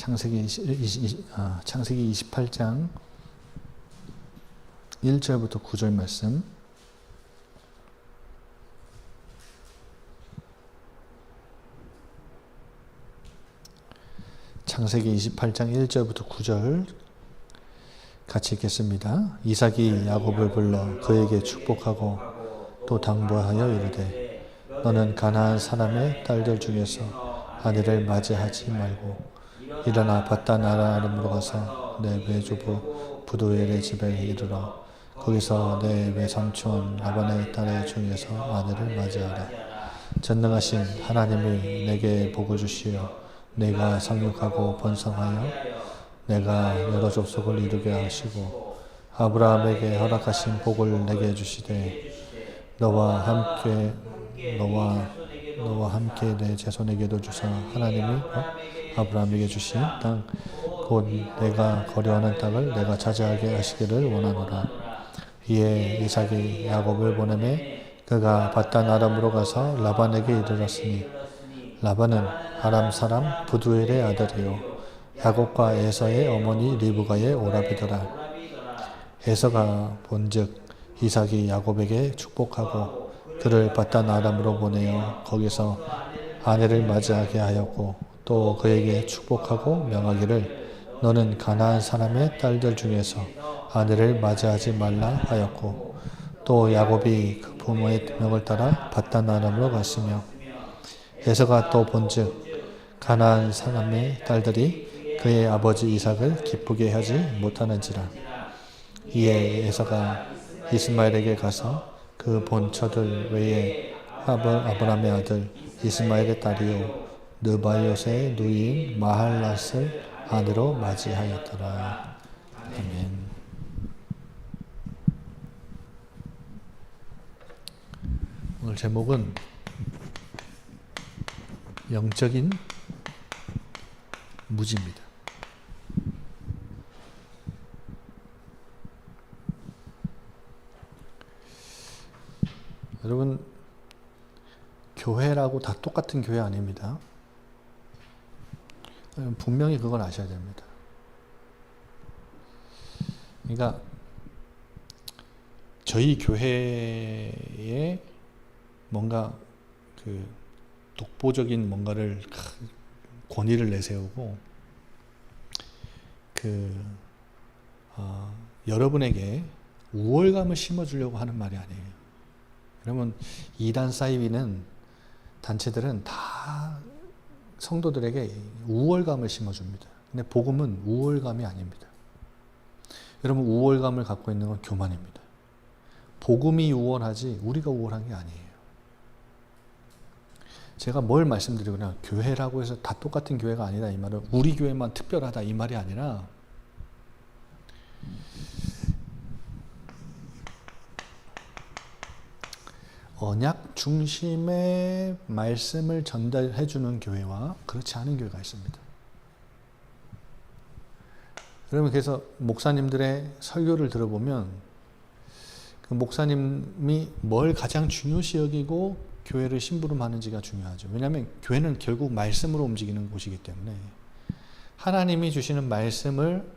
창세기 28장 1절부터 9절 말씀. 창세기 28장 1절부터 9절 같이 읽겠습니다. 이삭이 야곱을 불러 그에게 축복하고 또 당부하여 이르되 너는 가나안 사람의 딸들 중에서 아내를 맞이하지 말고 일어나 밧단 아람으로 가서 내 외조부 부두엘의 집에 이르러 거기서 내 외삼촌 라반의 딸의 중에서 아내를 맞이하라. 전능하신 하나님이 내게 복을 주시어 내가 상륙하고 번성하여 내가 여러 족속을 이루게 하시고 아브라함에게 허락하신 복을 내게 주시되 너와 함께 내 자손에게도 주사 하나님이 아브라함에게 주신 땅 곧 내가 거류하는 땅을 내가 차지하게 하시기를 원하노라. 이에 이삭이 야곱을 보내매 그가 밧단 아람으로 가서 라반에게 이르렀으니 라반은 아람 사람 부두엘의 아들이요 야곱과 에서의 어머니 리브가의 오라비더라. 에서가 본즉 이삭이 야곱에게 축복하고 그를 밧단 아람으로 보내어 거기서 아내를 맞이하게 하였고 또 그에게 축복하고 명하기를 너는 가나안 사람의 딸들 중에서 아내를 맞이하지 말라 하였고 또 야곱이 그 부모의 명을 따라 밧단 아람으로 갔으며 에서가 또 본즉 가나안 사람의 딸들이 그의 아버지 이삭을 기쁘게 하지 못하는지라. 이에 에서가 이스마엘에게 가서 그 본처들 외에 아브람의 아들 이스마엘의 딸이요 느바이ot의 누이인 마할랏을 아내로 맞이하였더라. 아멘. 오늘 제목은 영적인 무지입니다. 여러분, 교회라고 다 똑같은 교회 아닙니다. 분명히 그걸 아셔야 됩니다. 그러니까 저희 교회에 뭔가 그 독보적인 뭔가를 권위를 내세우고 여러분에게 우월감을 심어주려고 하는 말이 아니에요. 그러면 이단 사이비는 단체들은 다 성도들에게 우월감을 심어줍니다. 근데 복음은 우월감이 아닙니다. 여러분 우월감을 갖고 있는 건 교만입니다. 복음이 우월하지 우리가 우월한 게 아니에요. 제가 뭘 말씀드리거나 교회라고 해서 다 똑같은 교회가 아니다 이 말은 우리 교회만 특별하다 이 말이 아니라 언약 중심의 말씀을 전달해 주는 교회와 그렇지 않은 교회가 있습니다. 여러분 그래서 목사님들의 설교를 들어보면 그 목사님이 뭘 가장 중요시 여기고 교회를 심부름하는지가 중요하죠. 왜냐하면 교회는 결국 말씀으로 움직이는 곳이기 때문에 하나님이 주시는 말씀을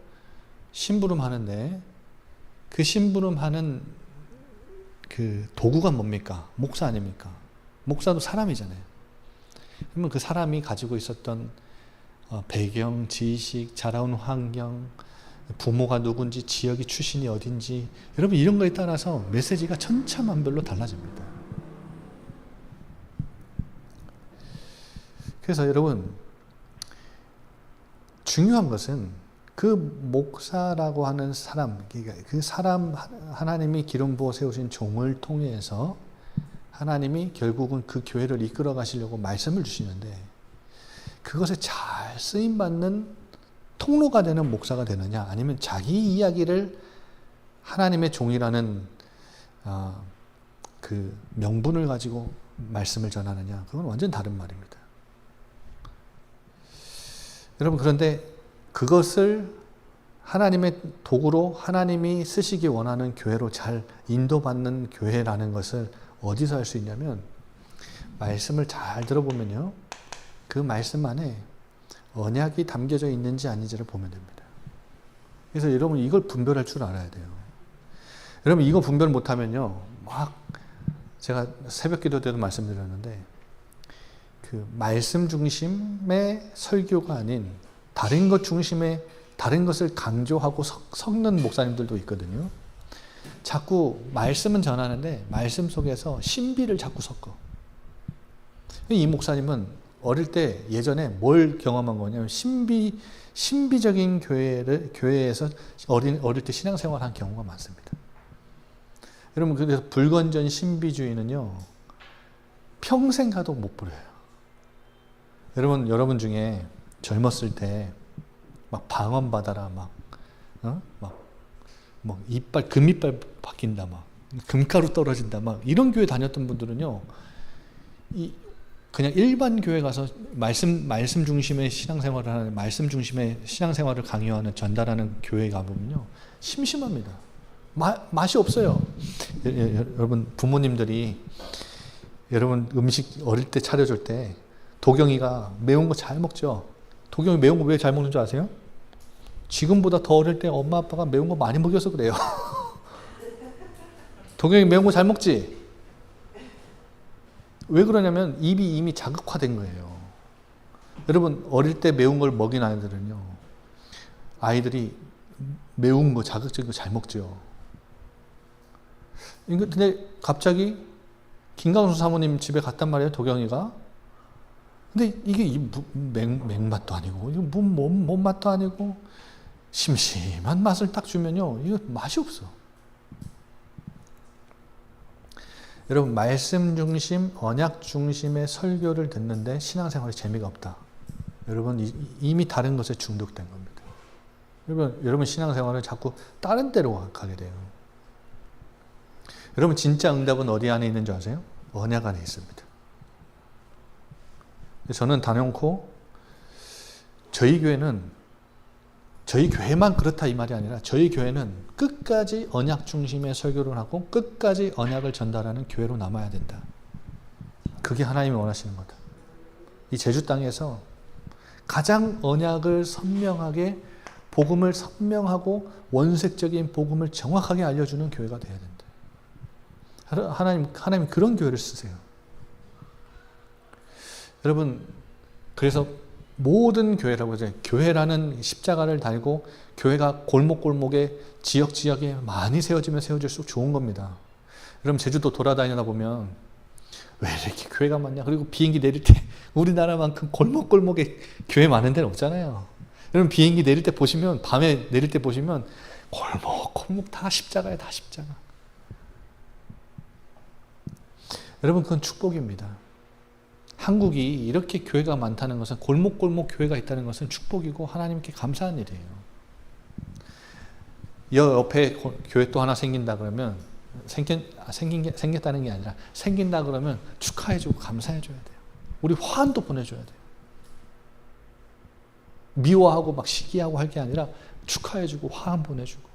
심부름하는데 그 심부름하는 그 도구가 뭡니까? 목사 아닙니까? 목사도 사람이잖아요. 그러면 그 사람이 가지고 있었던 배경, 지식, 자라온 환경, 부모가 누군지, 지역이 출신이 어딘지 여러분 이런 거에 따라서 메시지가 천차만별로 달라집니다. 그래서 여러분 중요한 것은 그 목사라고 하는 사람, 그 사람 하나님이 기름 부어 세우신 종을 통해서 하나님이 결국은 그 교회를 이끌어 가시려고 말씀을 주시는데 그것에 잘 쓰임받는 통로가 되는 목사가 되느냐 아니면 자기 이야기를 하나님의 종이라는 그 명분을 가지고 말씀을 전하느냐 그건 완전 다른 말입니다. 여러분 그런데 그것을 하나님의 도구로 하나님이 쓰시기 원하는 교회로 잘 인도받는 교회라는 것을 어디서 할 수 있냐면 말씀을 잘 들어보면요. 그 말씀 안에 언약이 담겨져 있는지 아닌지를 보면 됩니다. 그래서 여러분 이걸 분별할 줄 알아야 돼요. 여러분 이거 분별 못하면요, 막 제가 새벽 기도 때도 말씀드렸는데 그 말씀 중심의 설교가 아닌 다른 것 중심의 다른 것을 강조하고 섞는 목사님들도 있거든요. 자꾸 말씀은 전하는데 말씀 속에서 신비를 자꾸 섞어. 이 목사님은 어릴 때 예전에 뭘 경험한 거냐면 신비적인 교회에서 어릴 때 신앙생활한 경우가 많습니다. 여러분 그래서 불건전 신비주의는요 평생 가도 못 부려요. 여러분 중에 젊었을 때 막 방언 받아라 막 이빨 금이빨 바뀐다 막 금가루 떨어진다 막 이런 교회 다녔던 분들은요 그냥 일반 교회 가서 말씀 중심의 신앙생활을 하는 말씀 중심의 신앙생활을 강요하는 전달하는 교회 가보면요 심심합니다. 맛이 없어요. 여러분 부모님들이 여러분 음식 어릴 때 차려줄 때 도경이가 매운 거 잘 먹죠. 도경이 매운 거 왜 잘 먹는 줄 아세요? 지금보다 더 어릴 때 엄마 아빠가 매운 거 많이 먹여서 그래요. 도경이 매운 거 잘 먹지? 왜 그러냐면 입이 이미 자극화된 거예요. 여러분 어릴 때 매운 걸 먹인 아이들은요 아이들이 매운 거 자극적인 거 잘 먹죠. 근데 갑자기 김강수 사모님 집에 갔단 말이에요 도경이가. 근데 이게 맥맛도 아니고 이거 뭔 맛도 아니고 심심한 맛을 딱 주면요 이거 맛이 없어. 여러분 말씀 중심, 언약 중심의 설교를 듣는데 신앙생활에 재미가 없다. 여러분 이미 다른 것에 중독된 겁니다. 여러분 신앙생활을 자꾸 다른 데로 가게 돼요. 여러분 진짜 응답은 어디 안에 있는 줄 아세요? 언약 안에 있습니다. 저는 단연코 저희 교회만 그렇다 이 말이 아니라 저희 교회는 끝까지 언약 중심의 설교를 하고 끝까지 언약을 전달하는 교회로 남아야 된다. 그게 하나님이 원하시는 거다. 이 제주 땅에서 가장 언약을 선명하게 복음을 선명하고 원색적인 복음을 정확하게 알려주는 교회가 돼야 된다. 하나님 그런 교회를 쓰세요. 여러분 그래서 모든 교회라고 하죠. 교회라는 십자가를 달고 교회가 골목골목에 지역에 많이 세워지면 세워질수록 좋은 겁니다. 여러분 제주도 돌아다니다 보면 왜 이렇게 교회가 많냐. 그리고 비행기 내릴 때 우리나라만큼 골목골목에 교회 많은 데는 없잖아요. 여러분 비행기 내릴 때 보시면 밤에 내릴 때 보시면 골목 다 십자가야. 다 십자가. 여러분 그건 축복입니다. 한국이 이렇게 교회가 많다는 것은 골목골목 교회가 있다는 것은 축복이고 하나님께 감사한 일이에요. 옆에 교회 또 하나 생긴다 그러면 생겼다는 게 아니라 생긴다 그러면 축하해주고 감사해줘야 돼요. 우리 화환도 보내줘야 돼요. 미워하고 막 시기하고 할 게 아니라 축하해주고 화환 보내주고.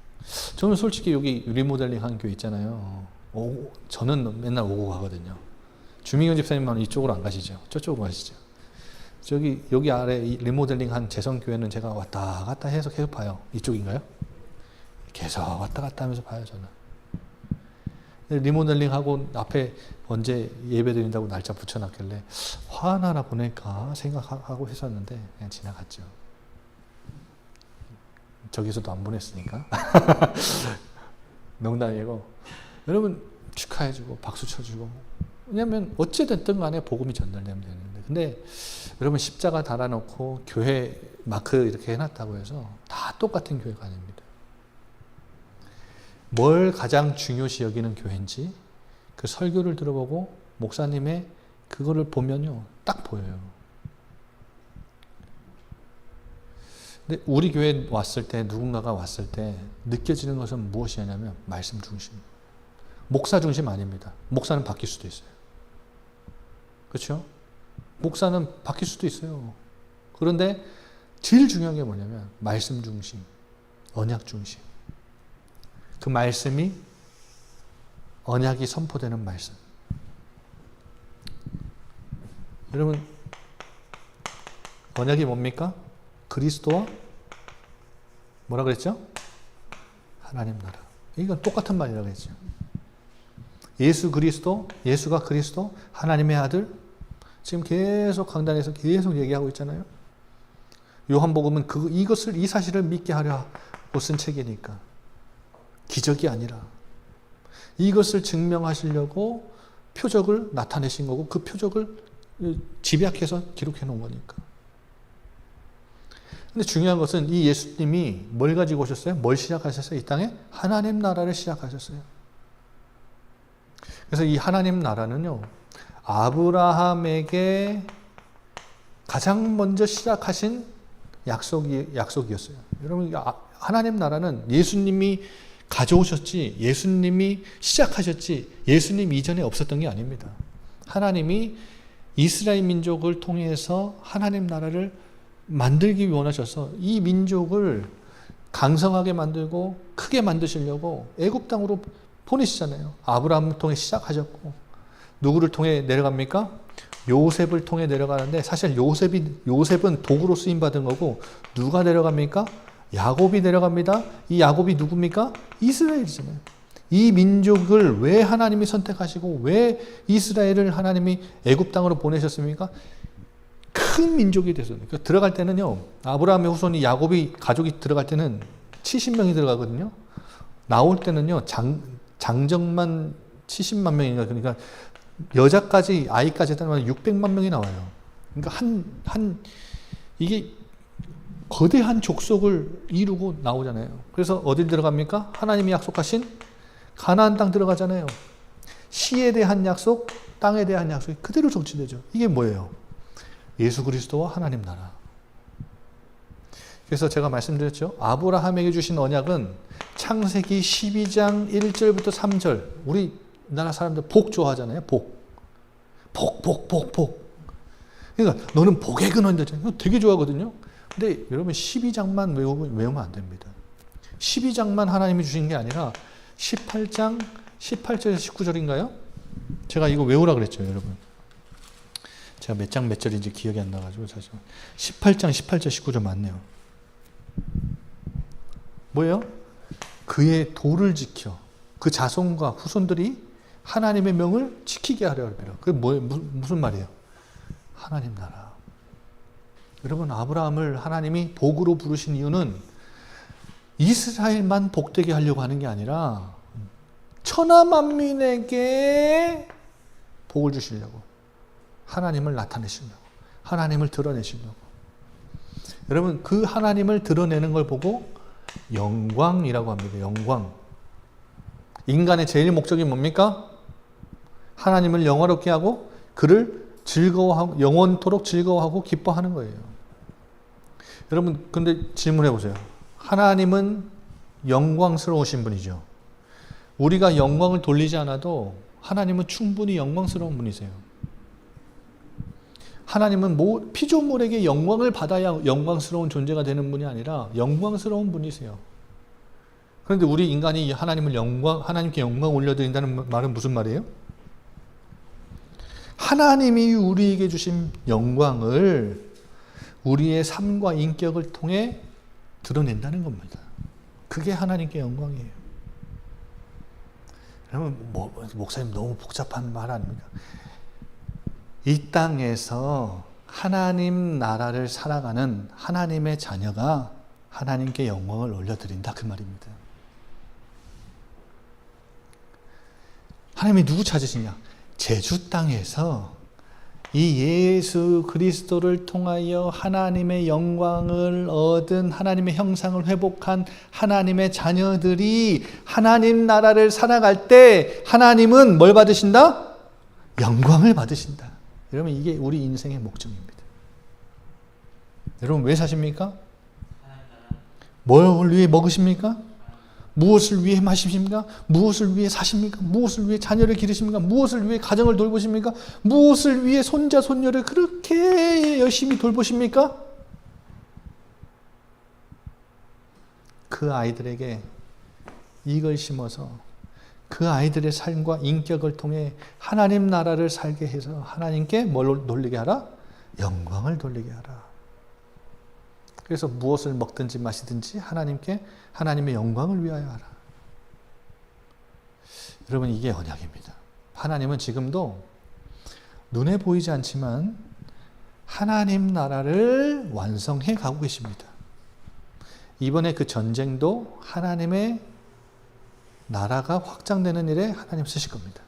저는 솔직히 여기 리모델링 한 교회 있잖아요. 저는 맨날 오고 가거든요. 주민경 집사님은 이쪽으로 안 가시죠? 저쪽으로 가시죠? 여기 아래 리모델링 한 재성교회는 제가 왔다 갔다 해서 계속 봐요. 이쪽인가요? 계속 왔다 갔다 하면서 봐요, 저는. 리모델링 하고 앞에 언제 예배 드린다고 날짜 붙여놨길래 화환 하나 보낼까 생각하고 했었는데 그냥 지나갔죠. 저기서도 안 보냈으니까. 농담이고. 여러분 축하해주고 박수 쳐주고. 왜냐하면 어찌됐든 간에 복음이 전달되면 되는데 근데 여러분 십자가 달아놓고 교회 마크 이렇게 해놨다고 해서 다 똑같은 교회가 아닙니다. 뭘 가장 중요시 여기는 교회인지 그 설교를 들어보고 목사님의 그거를 보면요 딱 보여요. 근데 우리 교회에 왔을 때 누군가가 왔을 때 느껴지는 것은 무엇이냐면 말씀 중심. 목사 중심 아닙니다. 목사는 바뀔 수도 있어요. 그렇죠? 목사는 바뀔 수도 있어요. 그런데 제일 중요한 게 뭐냐면 말씀 중심, 언약 중심. 그 말씀이 언약이 선포되는 말씀. 여러분 언약이 뭡니까? 그리스도와 뭐라 그랬죠? 하나님 나라. 이건 똑같은 말이라고 했죠. 예수 그리스도, 예수가 그리스도, 하나님의 아들. 지금 계속 강단에서 계속 얘기하고 있잖아요. 요한복음은 이것을, 이 사실을 믿게 하려고 쓴 책이니까. 기적이 아니라 이것을 증명하시려고 표적을 나타내신 거고, 그 표적을 집약해서 기록해 놓은 거니까. 근데 중요한 것은 이 예수님이 뭘 가지고 오셨어요? 뭘 시작하셨어요? 이 땅에 하나님 나라를 시작하셨어요. 그래서 이 하나님 나라는요, 아브라함에게 가장 먼저 시작하신 약속이었어요. 여러분, 하나님 나라는 예수님이 가져오셨지, 예수님이 시작하셨지, 예수님 이전에 없었던 게 아닙니다. 하나님이 이스라엘 민족을 통해서 하나님 나라를 만들기 원하셔서 이 민족을 강성하게 만들고 크게 만드시려고 애굽 땅으로 보내시잖아요. 아브라함을 통해 시작하셨고, 누구를 통해 내려갑니까? 요셉을 통해 내려가는데, 사실 요셉은 도구로 쓰임 받은 거고, 누가 내려갑니까? 야곱이 내려갑니다. 이 야곱이 누굽니까? 이스라엘이잖아요. 이 민족을 왜 하나님이 선택하시고 왜 이스라엘을 하나님이 애굽 땅으로 보내셨습니까? 큰 민족이 돼서. 그러니까 들어갈 때는요, 아브라함의 후손이 야곱이 가족이 들어갈 때는 70명이 들어가거든요. 나올 때는요, 장정만 70만 명인가, 그러니까 여자까지 아이까지 따르면 600만 명이 나와요. 그러니까 이게 거대한 족속을 이루고 나오잖아요. 그래서 어딜 들어갑니까? 하나님이 약속하신 가나안 땅 들어가잖아요. 시에 대한 약속, 땅에 대한 약속이 그대로 성취되죠. 이게 뭐예요? 예수 그리스도와 하나님 나라. 그래서 제가 말씀드렸죠. 아브라함에게 주신 언약은 창세기 12장 1절부터 3절. 우리나라 사람들 복 좋아하잖아요. 복. 그러니까 너는 복의 근원이다. 되게 좋아하거든요. 근데 여러분 12장만 외우면 안 됩니다. 12장만 하나님이 주신 게 아니라 18장 18절에서 19절인가요? 제가 이거 외우라 그랬죠, 여러분. 제가 몇 장 몇 절인지 기억이 안 나가지고 사실 18장 18절 19절 맞네요. 뭐예요? 그의 도를 지켜 그 자손과 후손들이 하나님의 명을 지키게 하려. 그게 뭐예요? 무슨 말이에요? 하나님 나라. 여러분, 아브라함을 하나님이 복으로 부르신 이유는 이스라엘만 복되게 하려고 하는 게 아니라 천하 만민에게 복을 주시려고, 하나님을 나타내시려고, 하나님을 드러내시려고. 여러분, 그 하나님을 드러내는 걸 보고 영광이라고 합니다. 영광. 인간의 제일 목적이 뭡니까? 하나님을 영화롭게 하고 그를 즐거워하고 영원토록 즐거워하고 기뻐하는 거예요. 여러분, 근데 질문해 보세요. 하나님은 영광스러우신 분이죠. 우리가 영광을 돌리지 않아도 하나님은 충분히 영광스러운 분이세요. 하나님은 피조물에게 영광을 받아야 영광스러운 존재가 되는 분이 아니라 영광스러운 분이세요. 그런데 우리 인간이 하나님께 영광 올려드린다는 말은 무슨 말이에요? 하나님이 우리에게 주신 영광을 우리의 삶과 인격을 통해 드러낸다는 겁니다. 그게 하나님께 영광이에요. 그러면 목사님 너무 복잡한 말 아닙니까? 이 땅에서 하나님 나라를 살아가는 하나님의 자녀가 하나님께 영광을 올려드린다, 그 말입니다. 하나님이 누구 찾으시냐? 제주 땅에서 이 예수 그리스도를 통하여 하나님의 영광을 얻은, 하나님의 형상을 회복한 하나님의 자녀들이 하나님 나라를 살아갈 때 하나님은 뭘 받으신다? 영광을 받으신다. 여러분, 이게 우리 인생의 목적입니다. 여러분, 왜 사십니까? 뭘 위해 먹으십니까? 무엇을 위해 마십니까? 무엇을 위해 사십니까? 무엇을 위해 자녀를 기르십니까? 무엇을 위해 가정을 돌보십니까? 무엇을 위해 손자, 손녀를 그렇게 열심히 돌보십니까? 그 아이들에게 이걸 심어서 그 아이들의 삶과 인격을 통해 하나님 나라를 살게 해서 하나님께 뭘 돌리게 하라? 영광을 돌리게 하라. 그래서 무엇을 먹든지 마시든지 하나님께 하나님의 영광을 위하여 하라. 여러분, 이게 언약입니다. 하나님은 지금도 눈에 보이지 않지만 하나님 나라를 완성해 가고 계십니다. 이번에 그 전쟁도 하나님의 나라가 확장되는 일에 하나님 쓰실 겁니다.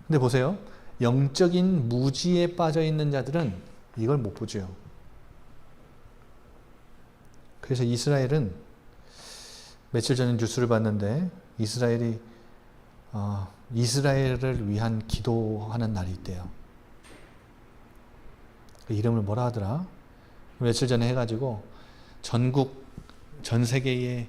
근데 보세요. 영적인 무지에 빠져 있는 자들은 이걸 못 보죠. 그래서 이스라엘은 며칠 전에 뉴스를 봤는데 이스라엘이 이스라엘을 위한 기도하는 날이 있대요. 그 이름을 뭐라 하더라? 며칠 전에 해가지고 전 세계의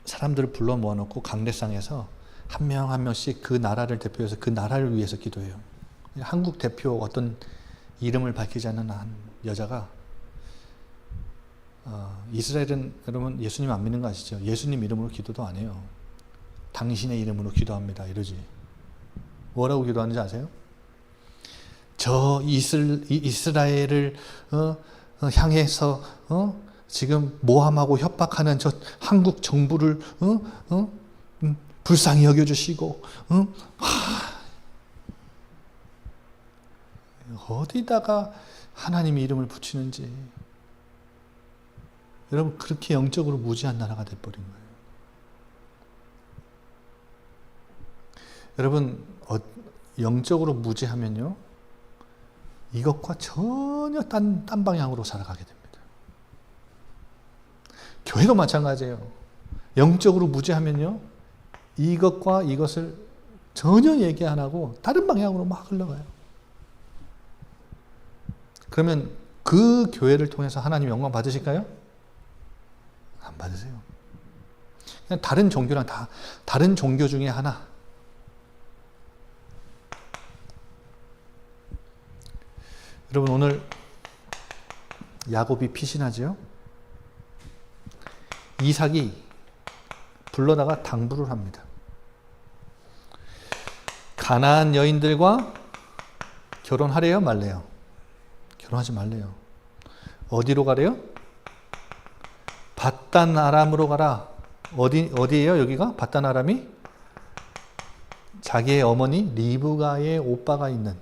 사람들을 불러 모아놓고 강대상에서 한 명 한 명씩 그 나라를 대표해서 그 나라를 위해서 기도해요. 한국 대표 어떤 이름을 밝히지 않는 한 여자가 이스라엘은 여러분 예수님 안 믿는 거 아시죠? 예수님 이름으로 기도도 안 해요. 당신의 이름으로 기도합니다. 이러지. 뭐라고 기도하는지 아세요? 저 이스라엘을 향해서 지금 모함하고 협박하는 저 한국 정부를 불쌍히 여겨주시고 어디다가 하나님의 이름을 붙이는지. 여러분, 그렇게 영적으로 무지한 나라가 돼버린 거예요. 여러분, 영적으로 무지하면요, 이것과 전혀 딴 방향으로 살아가게 됩니다. 교회도 마찬가지예요. 영적으로 무지하면요, 이것과 이것을 전혀 얘기 안 하고 다른 방향으로 막 흘러가요. 그러면 그 교회를 통해서 하나님 영광 받으실까요? 안 받으세요. 그냥 다른 종교랑 다른 종교 중에 하나. 여러분, 오늘 야곱이 피신하지요? 이삭이 불러다가 당부를 합니다. 가나안 여인들과 결혼하래요, 말래요? 결혼하지 말래요. 어디로 가래요? 밧단 아람으로 가라. 어디예요, 여기가? 밧단 아람이? 자기의 어머니 리브가의 오빠가 있는,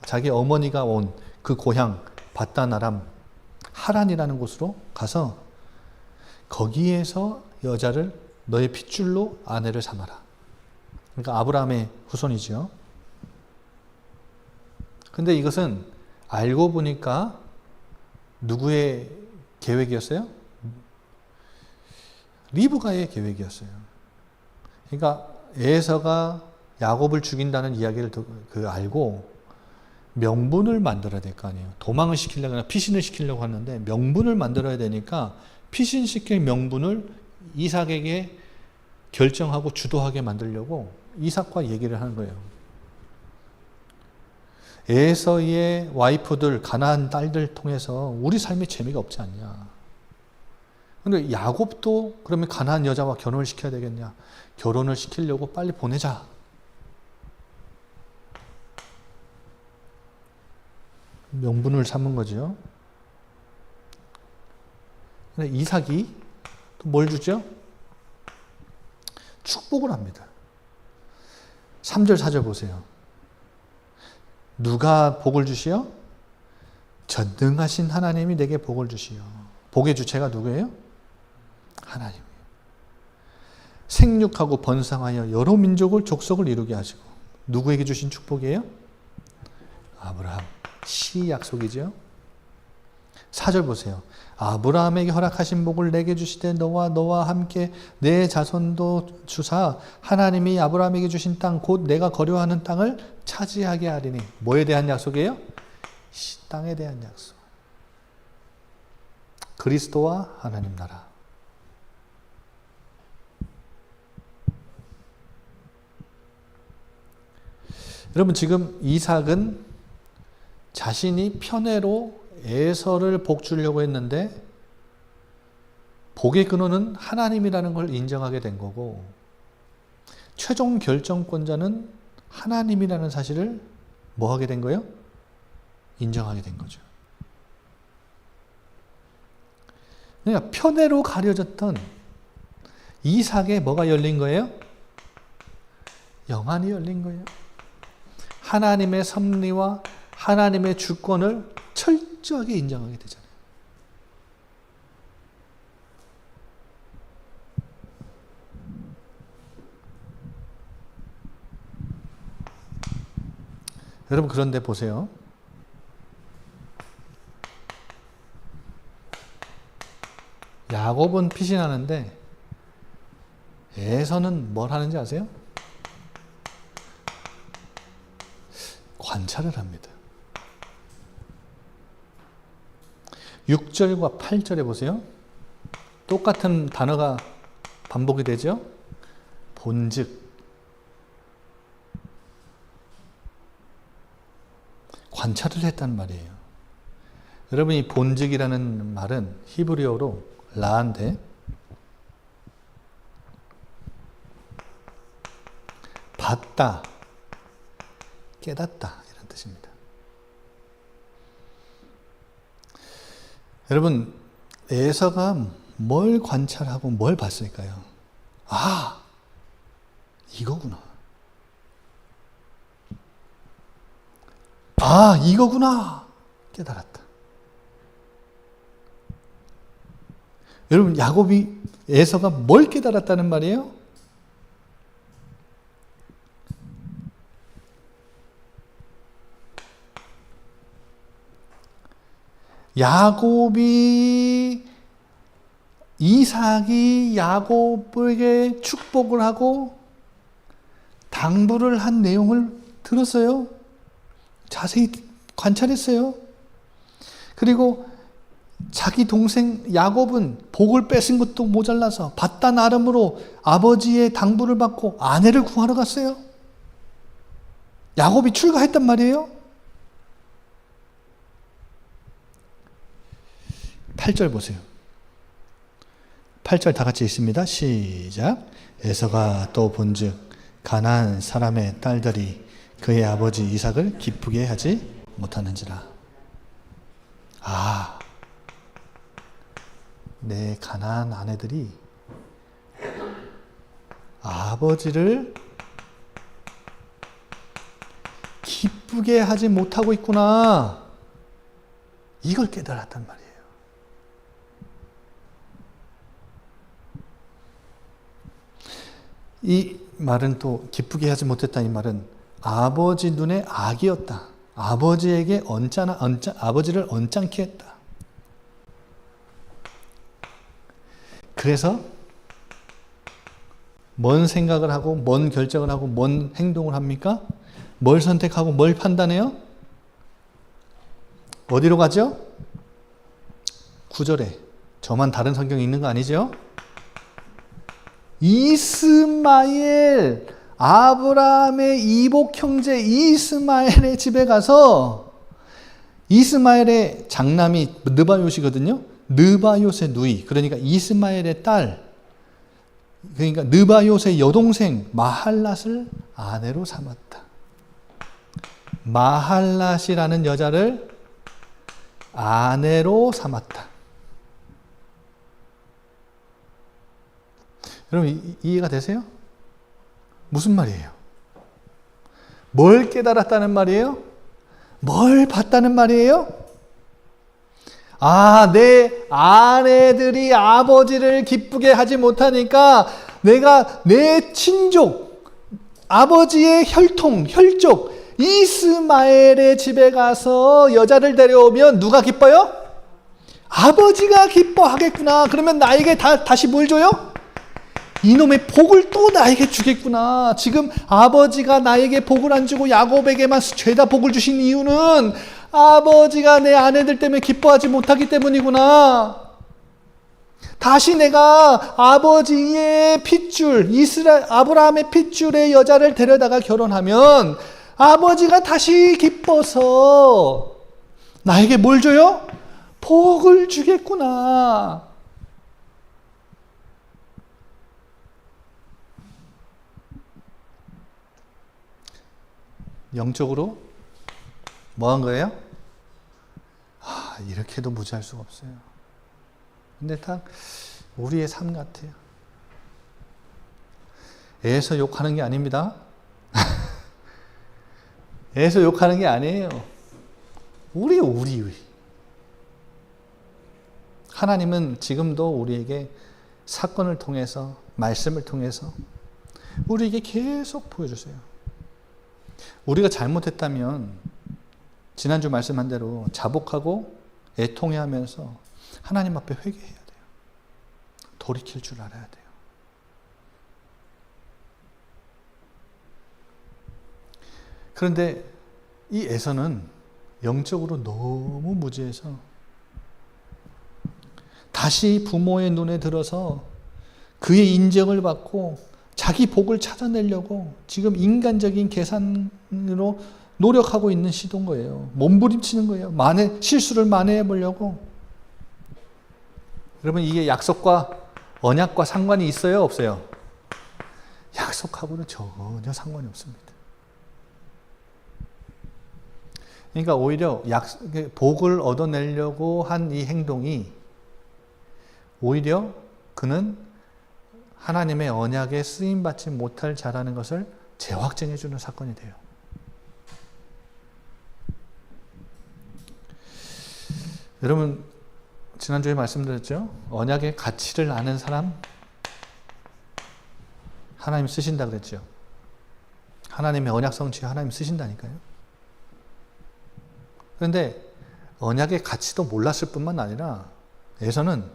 자기 어머니가 온 그 고향 밧단 아람 하란이라는 곳으로 가서 거기에서 여자를 너의 핏줄로 아내를 삼아라. 그러니까 아브라함의 후손이죠. 근데 이것은 알고 보니까 누구의 계획이었어요? 리브가의 계획이었어요. 그러니까 에서가 야곱을 죽인다는 이야기를 알고 명분을 만들어야 될 거 아니에요. 도망을 시키려고, 피신을 시키려고 하는데 명분을 만들어야 되니까 피신시킬 명분을 이삭에게 결정하고 주도하게 만들려고 이삭과 얘기를 하는 거예요. 에서의 와이프들, 가나안 딸들 통해서 우리 삶에 재미가 없지 않냐. 근데 야곱도 그러면 가나안 여자와 결혼을 시켜야 되겠냐. 결혼을 시키려고 빨리 보내자. 명분을 삼은 거죠. 근데 이삭이 또 뭘 주죠? 축복을 합니다. 3절 4절 보세요. 누가 복을 주시어? 전능하신 하나님이 내게 복을 주시어. 복의 주체가 누구예요? 하나님이에요. 생육하고 번성하여 여러 민족을 족속을 이루게 하시고. 누구에게 주신 축복이에요? 아브라함. 시 약속이죠. 4절 보세요. 아브라함에게 허락하신 복을 내게 주시되 너와 함께 내 자손도 주사 하나님이 아브라함에게 주신 땅 곧 내가 거류하는 땅을 차지하게 하리니. 뭐에 대한 약속이에요? 땅에 대한 약속. 그리스도와 하나님 나라. 여러분, 지금 이삭은 자신이 편애로 에서를 복 주려고 했는데 복의 근원은 하나님이라는 걸 인정하게 된 거고 최종 결정권자는 하나님이라는 사실을 뭐 하게 된 거예요? 인정하게 된 거죠. 그러니까 표대로 가려졌던 이삭에 뭐가 열린 거예요? 영안이 열린 거예요. 하나님의 섭리와 하나님의 주권을 철저하게 인정하게 되잖아요. 여러분, 그런데 보세요. 야곱은 피신하는데 에서는 뭘 하는지 아세요? 관찰을 합니다. 6절과 8절에 보세요. 똑같은 단어가 반복이 되죠? 본즉. 관찰을 했단 말이에요. 여러분, 이 본즉이라는 말은 히브리어로 라인데 봤다, 깨닫다 이런 뜻입니다. 여러분, 에서가 뭘 관찰하고 뭘 봤을까요? 아, 이거구나. 아, 이거구나. 깨달았다. 여러분, 에서가 뭘 깨달았다는 말이에요? 이삭이 야곱에게 축복을 하고 당부를 한 내용을 들었어요. 자세히 관찰했어요. 그리고 자기 동생 야곱은 복을 뺏은 것도 모자라서 받다 나름으로 아버지의 당부를 받고 아내를 구하러 갔어요. 야곱이 출가했단 말이에요. 8절 보세요. 8절 다 같이 있습니다. 시작. 에서가 또 본즉 가나안 사람의 딸들이 그의 아버지 이삭을 기쁘게 하지 못하는지라. 아, 내 가나안 아내들이 아버지를 기쁘게 하지 못하고 있구나. 이걸 깨달았단 말이에요. 이 말은 또 기쁘게 하지 못했다, 이 말은 아버지 눈에 악이었다. 아버지에게 아버지를 언짢게 했다. 그래서 뭔 생각을 하고 뭔 결정을 하고 뭔 행동을 합니까? 뭘 선택하고 뭘 판단해요? 어디로 가죠? 9절에 저만 다른 성경이 있는 거 아니죠? 이스마엘, 아브라함의 이복 형제 이스마엘의 집에 가서 이스마엘의 장남이 느바요시거든요. 느바요의 누이, 그러니까 이스마엘의 딸, 그러니까 느바요의 여동생 마할랏을 아내로 삼았다. 마할랏이라는 여자를 아내로 삼았다. 여러분, 이해가 되세요? 무슨 말이에요? 뭘 깨달았다는 말이에요? 뭘 봤다는 말이에요? 아, 내 아내들이 아버지를 기쁘게 하지 못하니까 내가 내 친족, 아버지의 혈족, 이스마엘의 집에 가서 여자를 데려오면 누가 기뻐요? 아버지가 기뻐하겠구나. 그러면 나에게 다시 뭘 줘요? 이놈의 복을 또 나에게 주겠구나. 지금 아버지가 나에게 복을 안 주고 야곱에게만 죄다 복을 주신 이유는 아버지가 내 아내들 때문에 기뻐하지 못하기 때문이구나. 다시 내가 아버지의 핏줄, 아브라함의 핏줄의 여자를 데려다가 결혼하면 아버지가 다시 기뻐서 나에게 뭘 줘요? 복을 주겠구나. 영적으로 뭐 한 거예요? 이렇게도 무지할 수가 없어요. 근데 딱 우리의 삶 같아요. 애에서 욕하는 게 아닙니다. 애에서 욕하는 게 아니에요. 우리. 하나님은 지금도 우리에게 사건을 통해서, 말씀을 통해서 우리에게 계속 보여주세요. 우리가 잘못했다면 지난주 말씀한 대로 자복하고 애통해하면서 하나님 앞에 회개해야 돼요. 돌이킬 줄 알아야 돼요. 그런데 이 에서는 영적으로 너무 무지해서 다시 부모의 눈에 들어서 그의 인정을 받고 자기 복을 찾아내려고 지금 인간적인 계산으로 노력하고 있는 시도인 거예요. 몸부림치는 거예요. 실수를 만회해 보려고. 여러분, 이게 약속과 언약과 상관이 있어요? 없어요? 약속하고는 전혀 상관이 없습니다. 그러니까 오히려 복을 얻어내려고 한 이 행동이 오히려 그는 하나님의 언약에 쓰임받지 못할 자라는 것을 재확증해 주는 사건이 돼요. 여러분, 지난주에 말씀드렸죠? 언약의 가치를 아는 사람 하나님 쓰신다 그랬죠? 하나님의 언약 성취에 하나님 쓰신다니까요. 그런데 언약의 가치도 몰랐을 뿐만 아니라 에서는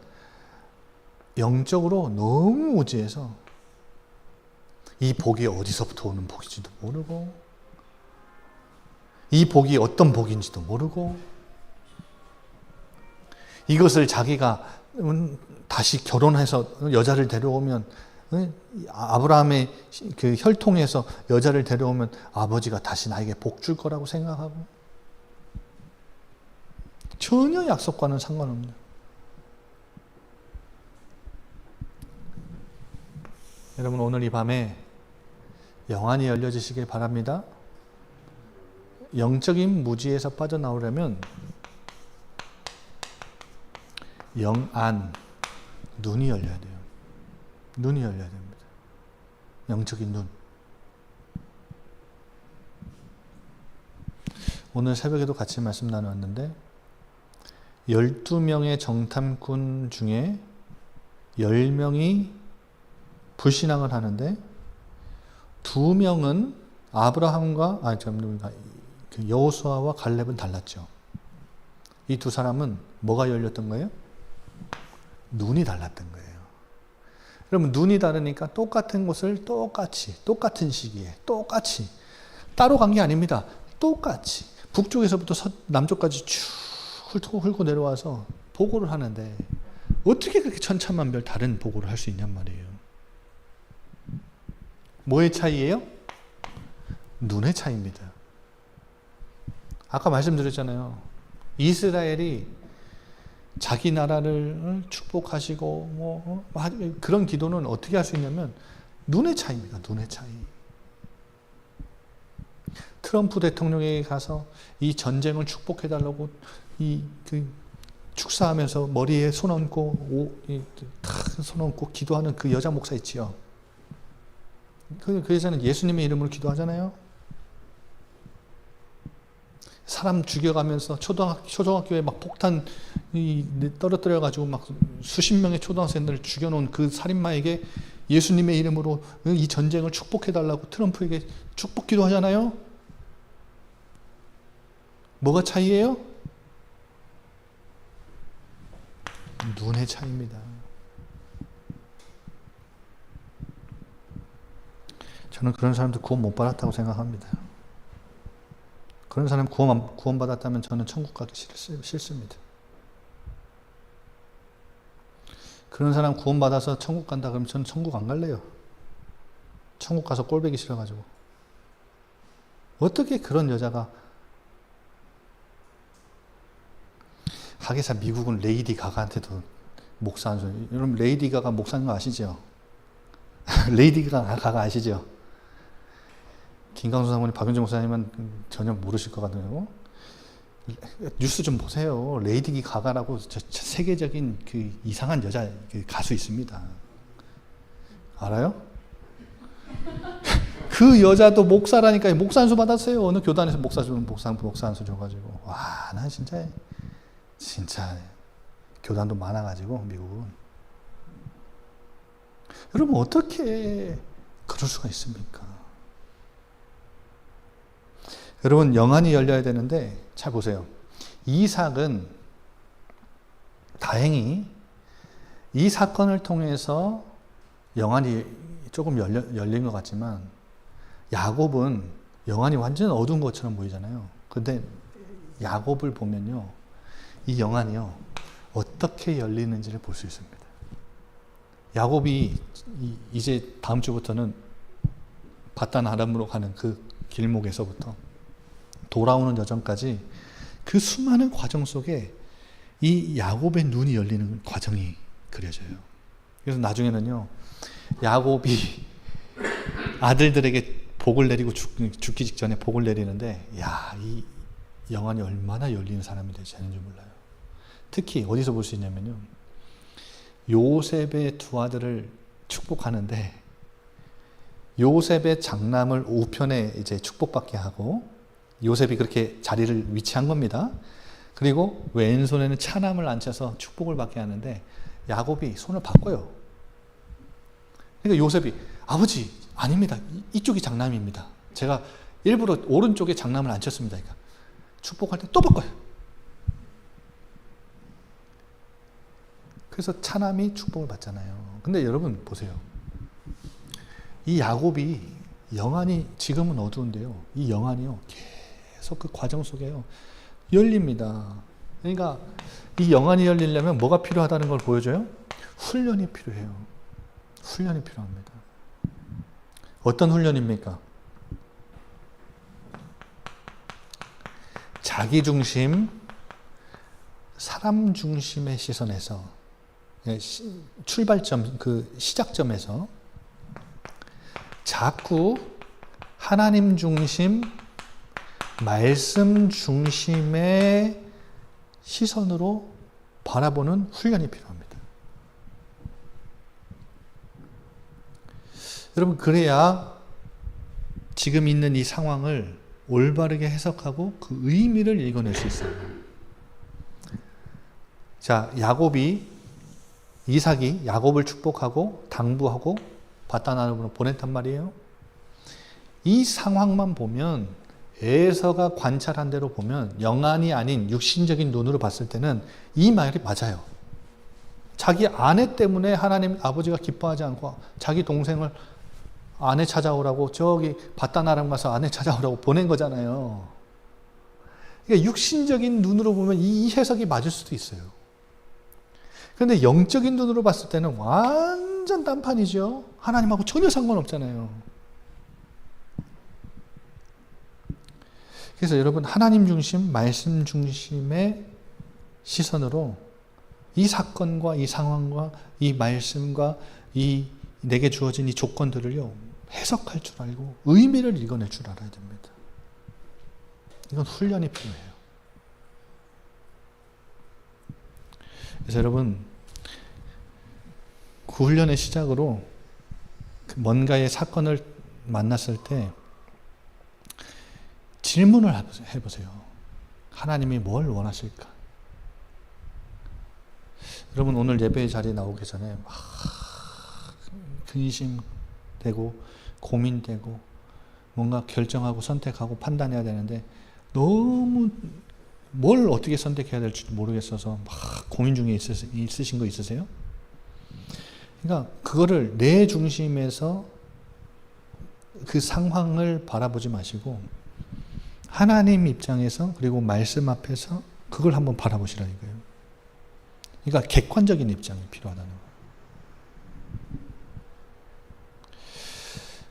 영적으로 너무 무지해서 이 복이 어디서부터 오는 복인지도 모르고 이 복이 어떤 복인지도 모르고 이것을 자기가 다시 결혼해서 여자를 데려오면 아브라함의 그 혈통에서 여자를 데려오면 아버지가 다시 나에게 복 줄 거라고 생각하고 전혀 약속과는 상관없는 여러분, 오늘 이 밤에 영안이 열려지시길 바랍니다. 영적인 무지에서 빠져나오려면 영안, 눈이 열려야 돼요. 눈이 열려야 됩니다. 영적인 눈. 오늘 새벽에도 같이 말씀 나누었는데 12명의 정탐꾼 중에 10명이 불신앙을 하는데 2명은 아브라함과 여호수아와 갈렙은 달랐죠. 이 두 사람은 뭐가 열렸던 거예요? 눈이 달랐던 거예요. 여러분, 눈이 다르니까 똑같은 곳을 똑같은 시기에 똑같이 따로 간 게 아닙니다. 똑같이 북쪽에서부터 남쪽까지 쭉 훑고 내려와서 보고를 하는데 어떻게 그렇게 천차만별 다른 보고를 할 수 있냔 말이에요. 뭐의 차이예요? 눈의 차이입니다. 아까 말씀드렸잖아요. 이스라엘이 자기 나라를 축복하시고 그런 기도는 어떻게 할 수 있냐면 눈의 차이입니다. 눈의 차이. 트럼프 대통령에게 가서 이 전쟁을 축복해달라고 축사하면서 머리에 손 얹고 기도하는 그 여자 목사 있지요. 그 여자는 예수님의 이름으로 기도하잖아요. 사람 죽여가면서 초등학교에 막 폭탄 떨어뜨려가지고 막 수십 명의 초등학생들을 죽여놓은 그 살인마에게 예수님의 이름으로 이 전쟁을 축복해달라고 트럼프에게 축복 기도하잖아요. 뭐가 차이예요? 눈의 차이입니다. 저는 그런 사람들 구원 못 받았다고 생각합니다. 그런 사람 구원 받았다면 저는 천국 가기 싫습니다. 그런 사람 구원 받아서 천국 간다 그러면 저는 천국 안 갈래요. 천국 가서 꼴보기 싫어가지고. 어떻게 그런 여자가 하기사 미국은 레이디 가가한테도 목사 한 소리. 여러분 레이디 가가 목사인 거 아시죠? 레이디 가가 아시죠? 김강수 사모님, 박윤정 목사님은 전혀 모르실 것 같네요. 뉴스 좀 보세요. 레이디 가가라고 세계적인 그 이상한 여자 그 가수 있습니다. 알아요? 그 여자도 목사라니까 목사 안수 받았어요. 어느 교단에서 목사 안수 줘가지고. 와, 나 진짜 교단도 많아가지고 미국은. 여러분 어떻게 그럴 수가 있습니까? 여러분 영안이 열려야 되는데 잘 보세요. 이삭은 다행히 이 사건을 통해서 영안이 조금 열린 것 같지만 야곱은 영안이 완전 어두운 것처럼 보이잖아요. 근데 야곱을 보면요, 이 영안이요 어떻게 열리는지를 볼 수 있습니다. 야곱이 이제 다음 주부터는 바단 아람으로 가는 그 길목에서부터 돌아오는 여정까지 그 수많은 과정 속에 이 야곱의 눈이 열리는 과정이 그려져요. 그래서 나중에는요, 야곱이 아들들에게 복을 내리고 죽기 직전에 복을 내리는데, 야, 이 영안이 얼마나 열리는 사람이 되는지 몰라요. 특히 어디서 볼 수 있냐면요, 요셉의 두 아들을 축복하는데 요셉의 장남을 우편에 이제 축복받게 하고 요셉이 그렇게 자리를 위치한 겁니다. 그리고 왼손에는 차남을 앉혀서 축복을 받게 하는데 야곱이 손을 바꿔요. 그러니까 요셉이 아버지 아닙니다. 이쪽이 장남입니다. 제가 일부러 오른쪽에 장남을 앉혔습니다. 그러니까 축복할 때 또 바꿔요. 그래서 차남이 축복을 받잖아요. 근데 여러분 보세요. 이 야곱이 영안이 지금은 어두운데요. 이 영안이요. 계속 그 과정 속에요. 열립니다. 그러니까 이 영안이 열리려면 뭐가 필요하다는 걸 보여줘요? 훈련이 필요해요. 훈련이 필요합니다. 어떤 훈련입니까? 자기 중심, 사람 중심의 시선에서 출발점, 그 시작점에서 자꾸 하나님 중심, 말씀 중심의 시선으로 바라보는 훈련이 필요합니다. 여러분, 그래야 지금 있는 이 상황을 올바르게 해석하고 그 의미를 읽어낼 수 있어요. 자, 이삭이 야곱을 축복하고 당부하고 바단 아람으로 보냈단 말이에요. 이 상황만 보면, 에서가 관찰한 대로 보면 영안이 아닌 육신적인 눈으로 봤을 때는 이 말이 맞아요. 자기 아내 때문에 하나님 아버지가 기뻐하지 않고 자기 동생을 아내 찾아오라고 저기 바단 아람 가서 아내 찾아오라고 보낸 거잖아요. 그러니까 육신적인 눈으로 보면 이 해석이 맞을 수도 있어요. 그런데 영적인 눈으로 봤을 때는 완전 딴판이죠. 하나님하고 전혀 상관없잖아요. 그래서 여러분, 하나님 중심, 말씀 중심의 시선으로 이 사건과 이 상황과 이 말씀과 이 내게 주어진 이 조건들을요, 해석할 줄 알고 의미를 읽어낼 줄 알아야 됩니다. 이건 훈련이 필요해요. 그래서 여러분, 그 훈련의 시작으로 뭔가의 사건을 만났을 때 질문을 해보세요. 하나님이 뭘 원하실까? 여러분, 오늘 예배의 자리에 나오기 전에 막 근심되고 고민되고 뭔가 결정하고 선택하고 판단해야 되는데 너무 뭘 어떻게 선택해야 될지 모르겠어서 막 고민 중에 있으신 거 있으세요? 그러니까 그거를 내 중심에서 그 상황을 바라보지 마시고 하나님 입장에서, 그리고 말씀 앞에서 그걸 한번 바라보시라니까요. 그러니까 객관적인 입장이 필요하다는 거예요.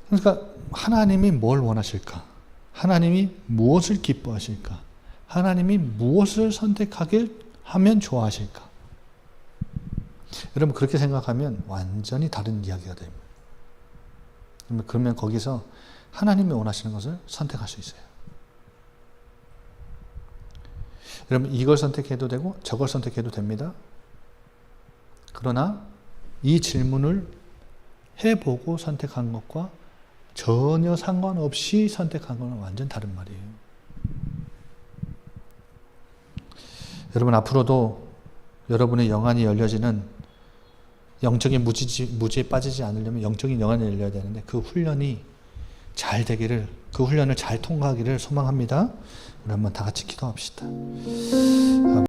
그러니까 하나님이 뭘 원하실까? 하나님이 무엇을 기뻐하실까? 하나님이 무엇을 선택하길 하면 좋아하실까? 여러분, 그렇게 생각하면 완전히 다른 이야기가 됩니다. 그러면 거기서 하나님이 원하시는 것을 선택할 수 있어요. 여러분 이걸 선택해도 되고 저걸 선택해도 됩니다. 그러나 이 질문을 해보고 선택한 것과 전혀 상관없이 선택한 것은 완전 다른 말이에요. 여러분 앞으로도 여러분의 영안이 열려지는 영적인 무지에 빠지지 않으려면 영적인 영안이 열려야 되는데 그 훈련이 잘 되기를, 그 훈련을 잘 통과하기를 소망합니다. 우리 한번 다 같이 기도합시다.